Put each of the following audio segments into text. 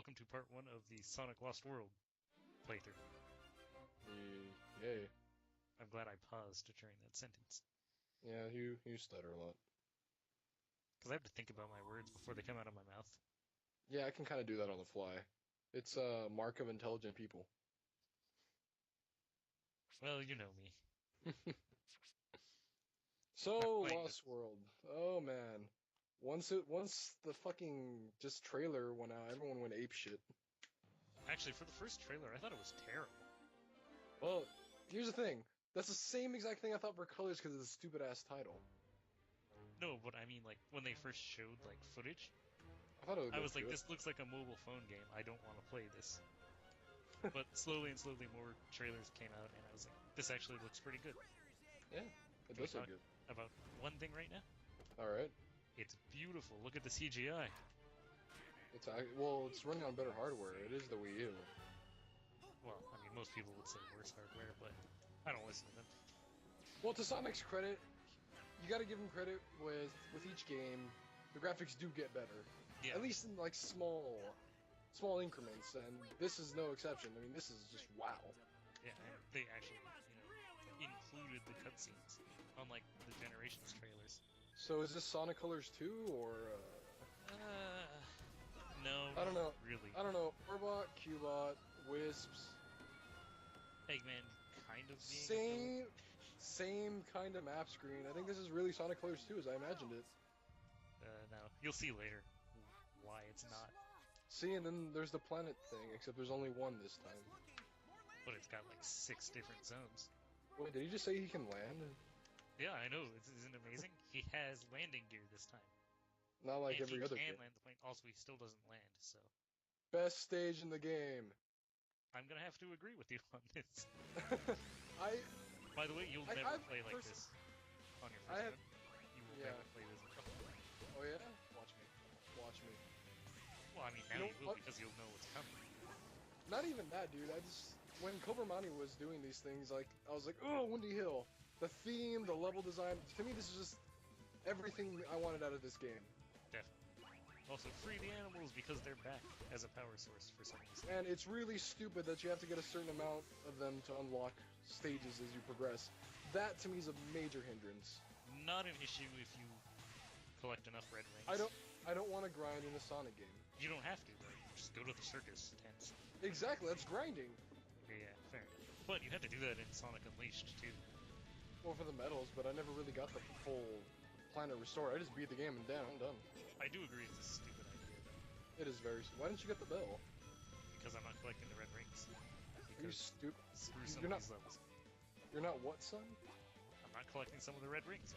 welcome to part 1 of the Sonic Lost World playthrough. Yay. I'm glad I paused during that sentence. Yeah, you stutter a lot. Because I have to think about my words before they come out of my mouth. Yeah, I can kind of do that on the fly. It's a mark of intelligent people. Well, you know me. So, Wait, Lost World. Oh, man. Once the fucking just trailer went out, everyone went apeshit. actually, for the first trailer, I thought it was terrible. Well, here's the thing. That's the same exact thing I thought for Colors because of the stupid-ass title. No, but I mean, like, when they first showed, like, footage, I thought it would I look was like, good. this looks like a mobile phone game. I don't want to play this. But slowly and slowly more trailers came out, and I was like, this actually looks pretty good. Yeah, it Can we does look talk good. about one thing right now? Alright. It's beautiful. Look at the CGI. It's running on better hardware. It is the Wii U. Well, I mean, most people would say worse hardware, but I don't listen to them. Well, to Sonic's credit, you got to give him credit with each game. The graphics do get better, Yeah. at least in like small increments, and this is no exception. I mean, this is just wow. Yeah, and they actually, included the cutscenes, unlike the Generations trailers. So is this Sonic Colors 2 or? No, I don't know. really. I don't know. Orbot, Cubot, Wisps, Eggman kind of being same kind of map screen. I think this is really Sonic Colors 2 as I imagined it. No, you'll see later why it's not. See, and then there's the planet thing, except there's only one this time. But it's got like 6 different zones. Wait, did he just say he can land? Yeah, I know. Isn't it amazing? He has landing gear this time. Not like and every other he can game. land the plane. Also, he still doesn't land, so Best stage in the game. I'm gonna have to agree with you on this. I By the way, you'll never play like this on your first run. You will never play this. Oh yeah? Watch me. Well, I mean, now you will because you'll know what's coming. Not even that, dude. When Cobra Mani was doing these things, like, I was like, oh, Windy Hill. The theme, the level design, to me this is just everything I wanted out of this game. Definitely. Also, free the animals because they're back as a power source for some reason. And it's really stupid that you have to get a certain amount of them to unlock stages as you progress. That, to me, is a major hindrance. Not an issue if you collect enough red rings. I don't want to grind in a Sonic game. You don't have to, though. Just go to the circus tents. Exactly, that's grinding. Yeah, fair enough. But you had to do that in Sonic Unleashed, too. Well, for the medals, but I never really got the full Planet Restore. I just beat the game and I'm done. I do agree it's a stupid idea, though. It is very... Why didn't you get the bell? Because I'm not collecting the red rings. Are you stupid? Screw some of these levels. You're not what, son? I'm not collecting some of the red rings.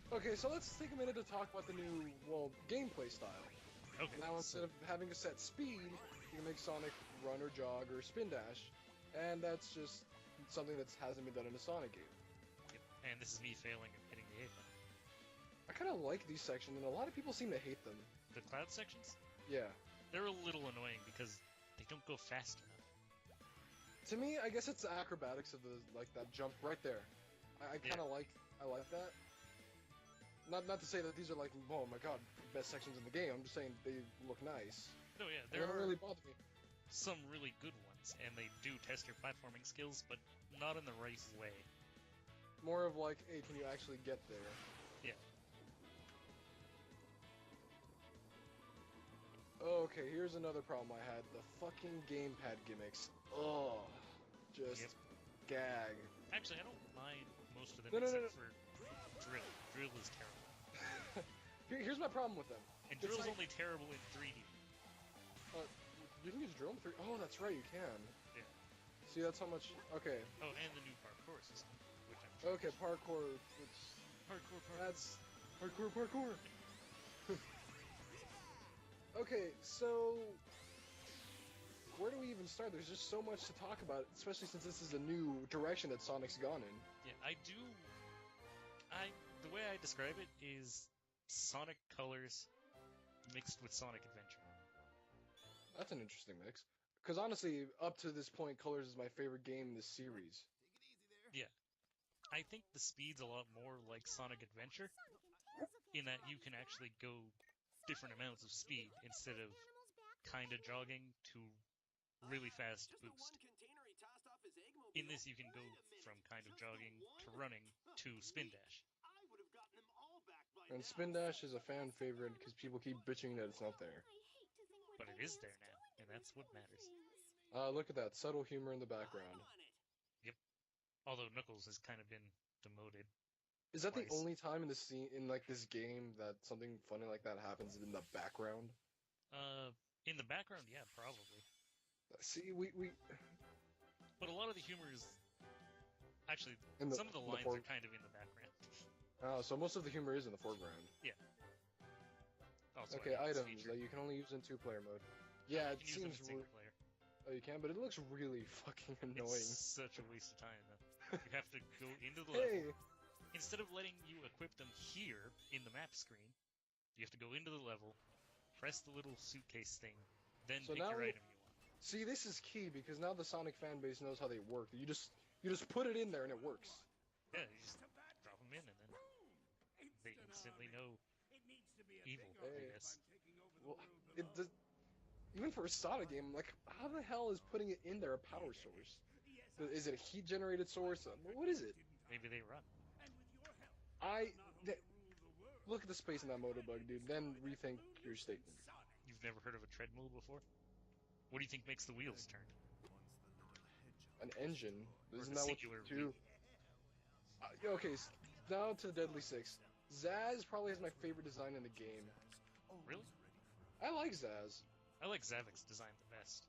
Okay, so let's take a minute to talk about the new, gameplay style. Okay. Now, instead of having a set speed, you can make Sonic run or jog or spin dash, and that's just something that hasn't been done in a Sonic game. Yep. And this is me failing and hitting the A button. I kind of like these sections, and a lot of people seem to hate them. The cloud sections? Yeah. They're a little annoying because they don't go fast enough. To me, I guess it's the acrobatics of that jump right there. I kind of I like that. Not to say that these are like, oh my god, best sections in the game. I'm just saying they look nice. No, yeah, They don't really bother me. Some really good ones, and they do test your platforming skills, but not in the right way. More of like, hey, can you actually get there? Yeah. Okay, here's another problem I had. The fucking gamepad gimmicks. Ugh. Just gag. Actually, I don't mind most of them No. for Drill. Drill is terrible. Here's my problem with them. And Drill's only terrible in 3D. You can use drill in 3. Oh, that's right, you can. Yeah. See, that's how much. Okay. Oh, and the new parkour system, which I'm sure. Okay, parkour. Parkour. That's parkour. Okay, so where do we even start? There's just so much to talk about, especially since this is a new direction that Sonic's gone in. Yeah, the way I describe it is Sonic Colors mixed with Sonic Adventure. That's an interesting mix. Because honestly, up to this point, Colors is my favorite game in this series. Yeah. I think the speed's a lot more like Sonic Adventure, in that you can actually go different amounts of speed instead of kind of jogging to really fast boost. In this, you can go from kind of jogging to running to spin dash. And spin dash is a fan favorite because people keep bitching that it's not there. But it is there now, and that's what matters. Look at that subtle humor in the background. Yep. Although Knuckles has kind of been demoted. Is that twice. the only time in the scene in like this game that something funny like that happens in the background? In the background, yeah, probably. See, we But a lot of the humor is actually In the- some of the in the lines fore- are kind of in the background. so most of the humor is in the foreground. Also, Okay, I like this items feature. that you can only use in 2-player mode. Yeah, You it can use them in seems. single player. Oh, you can, but it looks really fucking annoying. It's such a waste of time, though. You have to go into the level. Hey, Instead of letting you equip them here in the map screen, you have to go into the level, press the little suitcase thing, then So pick now your we- item you want. see, this is key because now the Sonic fan base knows how they work. You just put it in there and it works. Yeah, you just drop them in, and then they instantly know evil, Hey. I guess. Well, it does. Even for a Sonic game, like, how the hell is putting it in there a power source? Is it a heat generated source? What is it? Maybe they run. Look at the space in that motorbug, dude. Then rethink your statement. You've never heard of a treadmill before? What do you think makes the wheels turn? An engine. Or Isn't the that what singular you do? Okay, now to Deadly Six. Zaz probably has my favorite design in the game. Really? I like Zaz. I like Zavic's design the best.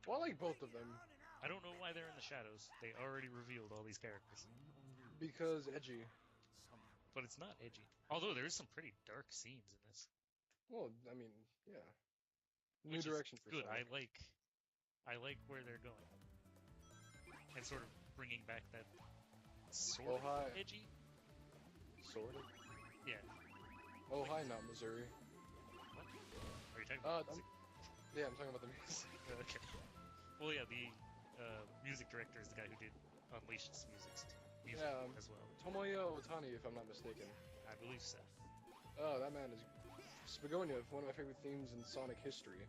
Well, I like both of them I don't know why they're in the shadows. They already revealed all these characters. because edgy. But it's not edgy. Although there is some pretty dark scenes in this. Well, I mean, yeah. New Which is direction for good. Sonic. I like where they're going. And sort of bringing back that sort Oh, of hi. edgy. Sort of. Yeah. Oh, hi, not Missouri. What? Are you talking about music? Yeah, I'm talking about the music. Okay. Well, yeah, the music director is the guy who did Unleashed's music Yeah, as well. Tomoyo Otani, if I'm not mistaken. I believe so. Oh, that man is Spagonia, one of my favorite themes in Sonic history.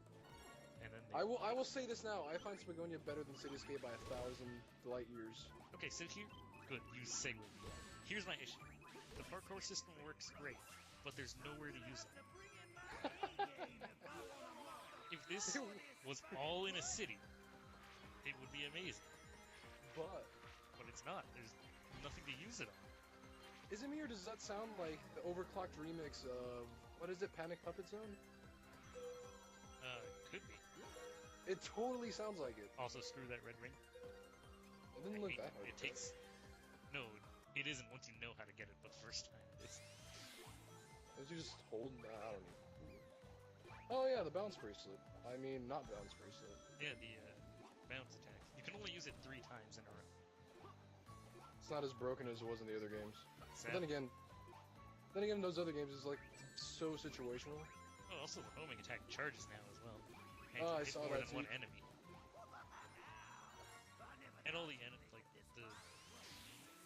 And then I will say this now. I find Spagonia better than Cityscape by 1,000 light years. Okay, so here, good, you segue. Here's my issue. The parkour system works great, but there's nowhere to use it. If this was all in a city, it would be amazing. But But it's not. There's nothing to use it on. is it me or does that sound like the overclocked remix of what is it, Panic Puppet Zone? Could be. It totally sounds like it. Also, screw that red ring. It didn't look that hard. It takes. No, it isn't once you know how to get it, but the first time it's. Was you just holding that? I don't know. Oh yeah, the bounce bracelet. I mean, not bounce bracelet. Yeah, the bounce attack. You can only use it 3 times in a row. It's not as broken as it was in the other games. But Sad. then again, in those other games, it's like so situational. Oh, also the homing attack charges now as well. And Oh, I hit saw more that than one too. enemy. And all the like the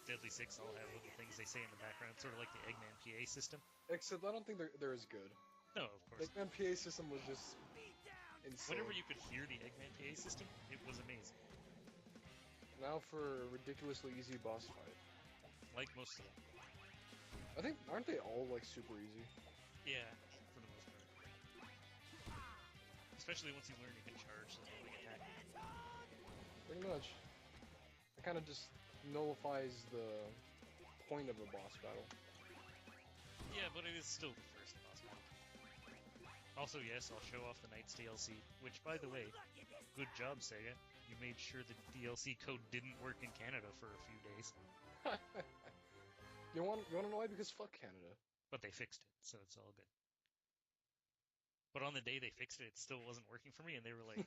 Deadly Six all have little things they say in the background, sort of like the Eggman PA system. Except I don't think they're as good. No, of course. The Eggman PA system was just insane. Whenever you could hear the Eggman PA system, it was amazing. Now for a ridiculously easy boss fight. Like most of them. I think aren't they all like super easy? Yeah, for the most part. Especially once you learn you can charge the homing attack. Pretty much. It kind of just nullifies the point of a boss battle. Yeah, but it is still the first boss battle. Also, yes, I'll show off the Knights DLC, which, by the way, good job, Sega. You made sure the DLC code didn't work in Canada for a few days, You want to know why? Because fuck Canada. but they fixed it, so it's all good. But on the day they fixed it, it still wasn't working for me, and they were like,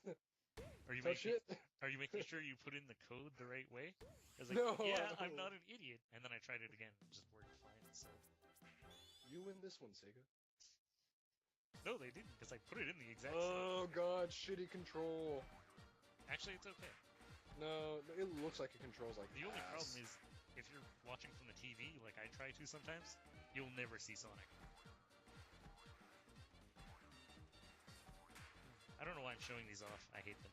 "Are you Tough making shit. Are you making sure you put in the code the right way?" I was like, No, "Yeah, I I'm don't. not an idiot." And then I tried it again, and it just worked fine. So You win this one, Sega. no, they didn't, because I put it in the exact same. Oh god, shitty control. Actually, it's okay. No, it looks like it controls like The only ass. problem is, if you're watching from the TV, like I try to sometimes, you'll never see Sonic. not showing these off. I hate them.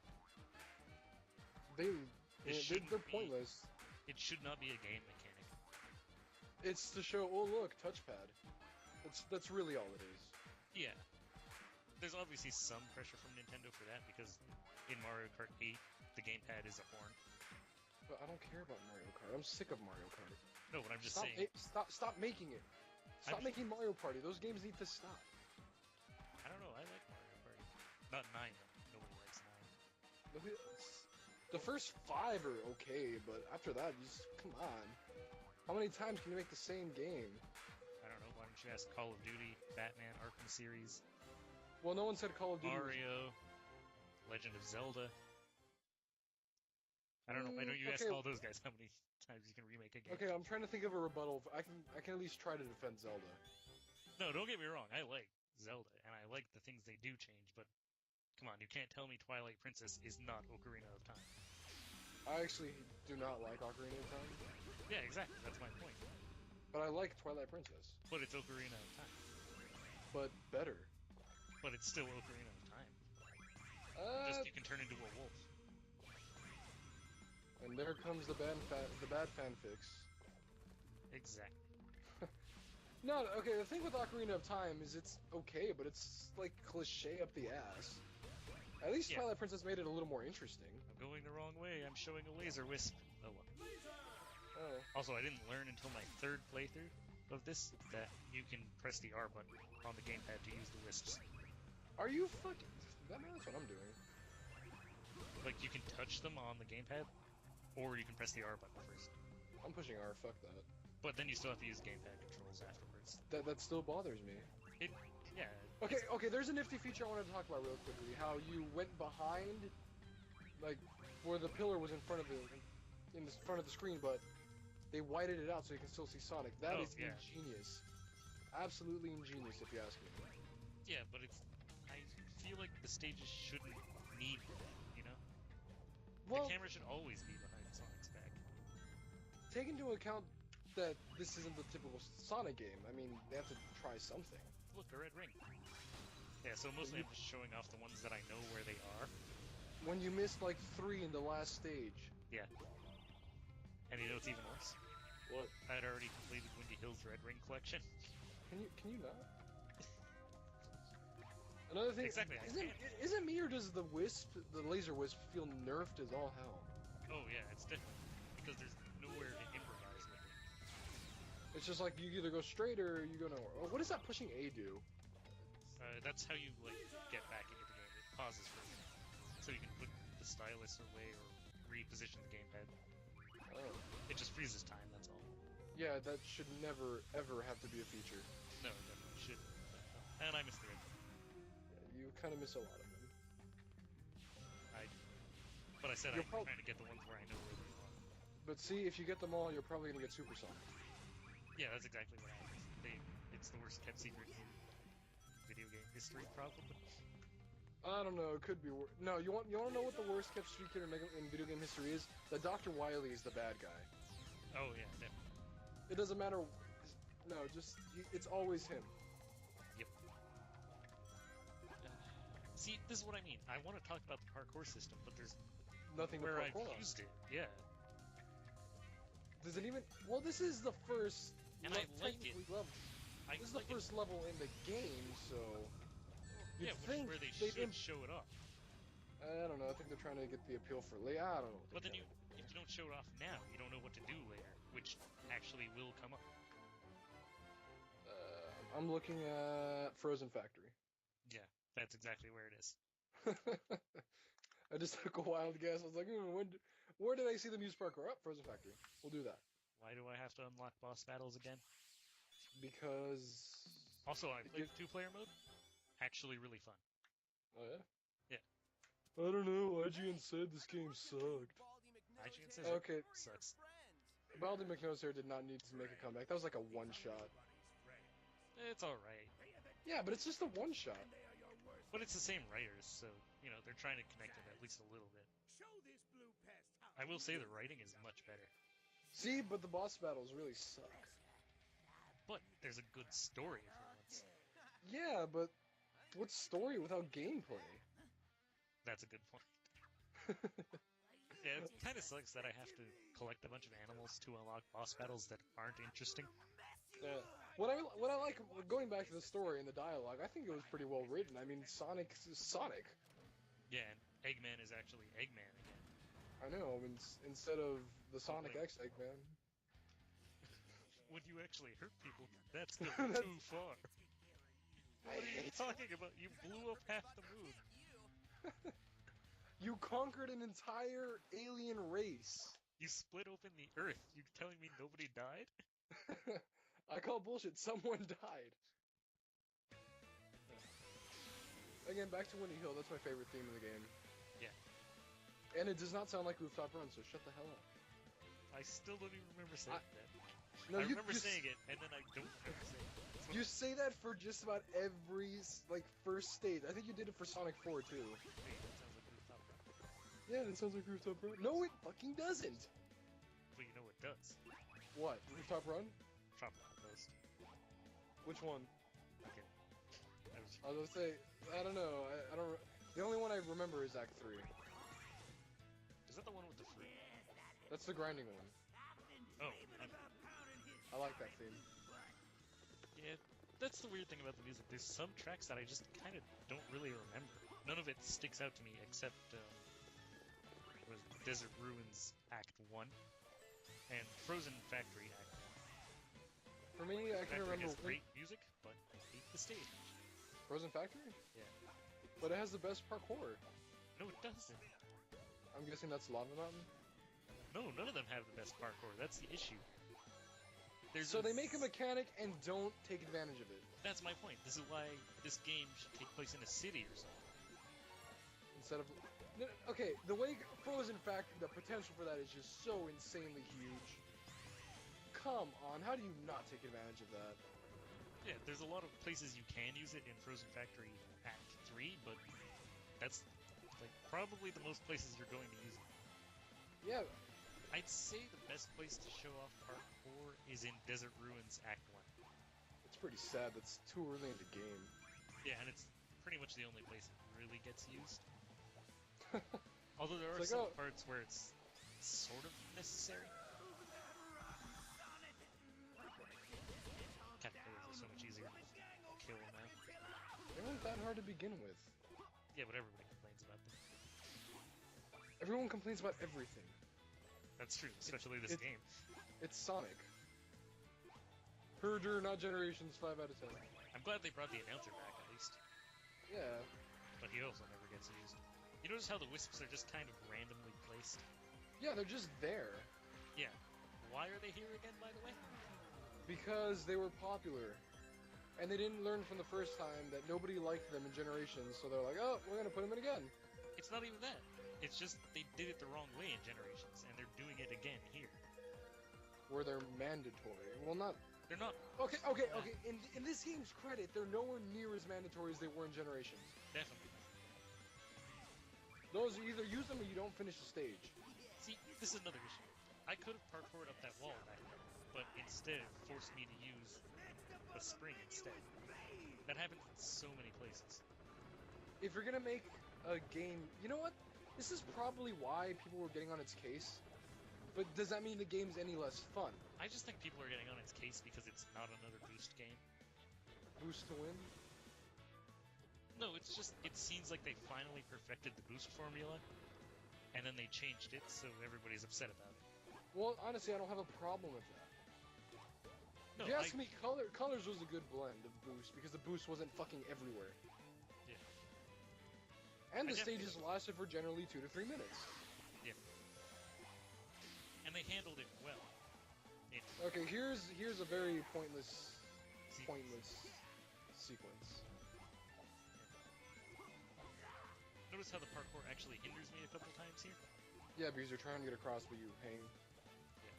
They're pointless. It should not be a game mechanic. It's to show, oh look, touchpad. That's really all it is. Yeah. There's obviously some pressure from Nintendo for that, because in Mario Kart 8, the gamepad is a horn. But I don't care about Mario Kart. I'm sick of Mario Kart. No, but I'm just saying... Stop making it. Stop making Mario Party. Those games need to stop. I don't know, I like Mario Party. Not 9, though. Nobody likes 9. The first 5 are okay, but after that, just come on. How many times can you make the same game? I don't know, why don't you ask Call of Duty, Batman, Arkham series? Well, no one said Call of Duty. Mario, Legend of Zelda. I don't know, why don't you ask all those guys how many times you can remake a game? Okay, I'm trying to think of a rebuttal. I can at least try to defend Zelda. No, don't get me wrong, I like Zelda, and I like the things they do change, but come on, you can't tell me Twilight Princess is not Ocarina of Time. I actually do not like Ocarina of Time. Yeah, exactly, that's my point. But I like Twilight Princess. But it's Ocarina of Time. But better. But it's still Ocarina of Time. Just you can turn into a wolf. And there comes the bad fanfics. Exactly. No, okay, the thing with Ocarina of Time is it's okay, but it's like cliche up the ass. At least Twilight Princess made it a little more interesting. I'm going the wrong way, I'm showing a laser wisp. Oh well. Oh. Also, I didn't learn until my 3rd playthrough of this that you can press the R button on the gamepad to use the wisps. Are you fucking... That's what I'm doing. Like, you can touch them on the gamepad, or you can press the R button first. I'm pushing R, fuck that. But then you still have to use gamepad controls afterwards. That still bothers me. Yeah. Okay, there's a nifty feature I wanted to talk about real quickly. How you went behind, like, where the pillar was in front of the screen, but they whited it out so you can still see Sonic. That is ingenious. Absolutely ingenious, if you ask me. Yeah, but I feel like the stages shouldn't need that, you know? Well, the camera should always be behind Sonic's back. Take into account that this isn't the typical Sonic game. I mean, they have to try something. Look, a red ring. Yeah, so mostly I'm just showing off the ones that I know where they are. When you missed like 3 in the last stage. Yeah. And you know what's even worse? What? I had already completed Windy Hill's Red Ring collection. Can you not? Another thing. Exactly. Is it me or does the laser wisp, feel nerfed as all hell? Oh yeah, it's different because there's nowhere to improvise with it. It's just like you either go straight or you go nowhere. Oh, what does that pushing A do? That's how you like get back into the game. It pauses for a minute, so you can put the stylus away or reposition the gamepad. Oh. It just freezes time. That's all. Yeah, that should never ever have to be a feature. No, it definitely shouldn't. And I missed the red. You kind of miss a lot of them. But I said I'm trying to get the ones where I know where they are. But see, if you get them all, you're probably gonna get Super Sonic. Yeah, that's exactly what happens. It's the worst kept secret in video game history, probably. I don't know. It could be. No, you want to know what the worst kept secret in video game history is? That Dr. Wily is the bad guy. Oh yeah, definitely. It doesn't matter. No, it's always him. Yep. See, this is what I mean. I want to talk about the parkour system, but there's nothing where I've used it. Yeah. Does it even? Well, this is the first. And I like it. This is the first level in the game, so. Yeah, which is where they should show it off. I don't know. I think they're trying to get the appeal for later. I don't know. But then if you don't show it off now, you don't know what to do later, which actually will come up. I'm looking at Frozen Factory. Yeah, that's exactly where it is. I just took a wild guess. I was like, where did I see the news parkour? Oh, Frozen Factory. We'll do that. Why do I have to unlock boss battles again? Because... Also, I played 2-player mode. Actually really fun. Oh, yeah? Yeah. I don't know. IGN said this game sucked. IGN says it sucks. Baldi McNose did not need to make a comeback. That was like a one-shot. It's alright. Yeah, but it's just a one-shot. But it's the same writers, so, you know, they're trying to connect it at least a little bit. I will say the writing is much better. See, but the boss battles really suck. But there's a good story for once. Yeah, but what's story without gameplay? That's a good point. Yeah, it kind of sucks that I have to collect a bunch of animals to unlock boss battles that aren't interesting. Yeah. What I like going back to the story and the dialogue, I think it was pretty well written. I mean, Sonic is Sonic. Yeah, and Eggman is actually Eggman again. I know. I mean, instead of the Sonic wait. X Eggman. When you actually hurt people, that's going too far. What are you talking about? You blew up half the moon. You conquered an entire alien race. You split open the Earth. You telling me nobody died? I call bullshit. Someone died. Again, back to Windy Hill. That's my favorite theme in the game. Yeah. And it does not sound like Rooftop Run, so shut the hell up. I still don't even remember saying that. No, I remember saying it, and then I don't remember saying it. You say that for just about every, first stage. I think you did it for Sonic 4, too. Hey, that sounds like Rooftop Run. Yeah, that sounds like Rooftop Run. No, it fucking doesn't! But you know what does? What? Rooftop Run? Tropical Coast. Which one? Okay. I was gonna say, I don't know. I don't. The only one I remember is Act 3. Is that the one with the fruit? That's the grinding one. Oh, I like that theme. yeah. That's the weird thing about the music. There's some tracks that I just kind of don't really remember. None of it sticks out to me except what is it, Desert Ruins Act 1 and Frozen Factory Act 1. For me, I can Factory remember has great music, but I hate the stage. Frozen Factory? Yeah. But it has the best parkour. No, it doesn't. I'm guessing that's Lava Mountain? No, none of them have the best parkour. That's the issue. So they make a mechanic and don't take advantage of it. That's my point. This is why this game should take place in a city or something. Instead of... Okay, the way Frozen Factory, the potential for that is just so insanely huge. Come on, how do you not take advantage of that? Yeah, there's a lot of places you can use it in Frozen Factory Act 3, but that's probably the most places you're going to use it. Yeah. I'd say the best place to show off parkour is in Desert Ruins Act 1. It's pretty sad. That's too early in the game. Yeah, and it's pretty much the only place it really gets used. Although there are It's some parts where it's sort of necessary. Caterpillars are so much easier to kill now. They weren't that hard to begin with. Yeah, but everybody complains about them. Everyone complains about everything. That's true, especially this game. It's Sonic. Herder, not Generations, 5 out of 10. I'm glad they brought the announcer back, at least. Yeah. But he also never gets used. You notice how the wisps are just kind of randomly placed? Yeah, they're just there. Yeah. Why are they here again, by the way? Because they were popular. And they didn't learn from the first time that nobody liked them in Generations, so they're like, oh, we're gonna put them in again. It's not even that. It's just they did it the wrong way in Generations, and they're doing it again here. Where they're mandatory. Well, not... They're not. Okay. In this game's credit, they're nowhere near as mandatory as they were in Generations. Definitely. Those, you either use them or you don't finish the stage. See, this is another issue. I could have parkoured up that wall back then, but instead it forced me to use a spring instead. That happens in so many places. If you're gonna make a game... You know what? This is probably why people were getting on its case. But does that mean the game's any less fun? I just think people are getting on its case because it's not another Boost game. Boost to win? No, it's just, it seems like they finally perfected the Boost formula, and then they changed it, so everybody's upset about it. Well, honestly, I don't have a problem with that. No, if you ask me, Colors was a good blend of Boost, because the Boost wasn't fucking everywhere. Yeah. And the stages lasted for generally 2 to 3 minutes. Yeah. And they handled it well. Okay, here's a very pointless sequence. Notice how the parkour actually hinders me a couple times here? Yeah, because you're trying to get across, but you hang. Yeah.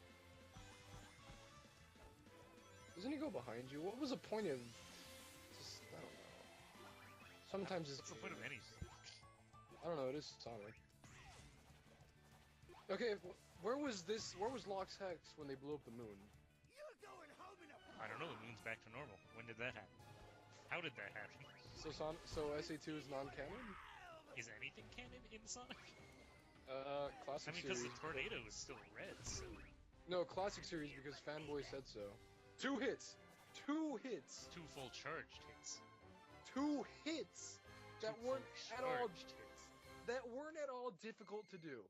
Doesn't he go behind you? What was the point of... Just, I don't know. Sometimes it's... What's the point of anything? I don't know, it is Sonic. Okay, where was Lox Hex when they blew up the moon? I don't know, the moon's back to normal. When did that happen? How did that happen? So SA2 is non-canon? Is anything canon in Sonic? Classic I mean, because series. the tornado is still red, so... No, classic series because Fanboy said so. 2 hits! 2 hits! 2 full charged hits. 2 hits! That 2 weren't full at all charged hits. difficult to do.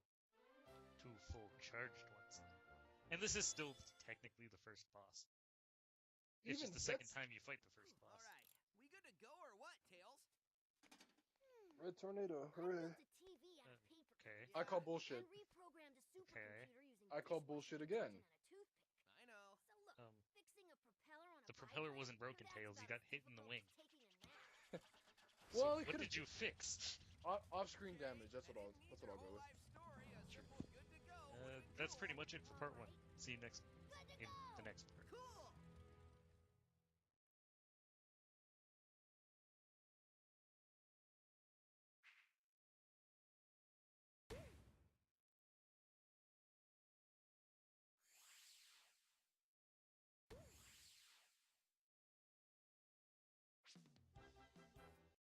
2 full charged ones. And this is still technically the first boss. It's Even just the second that's- time you fight the first boss. Alright, we good to go or what, Tails? Red Tornado, hooray. Okay. I call bullshit. Okay. I call bullshit again. I know. The propeller wasn't broken, Tails. You got hit in the wing. Well, So it what could've- did you fix? Off-screen damage, that's what I'll go with. Life story, I think we're good to go. That's pretty much it for part 1. See you in the next part. Cool.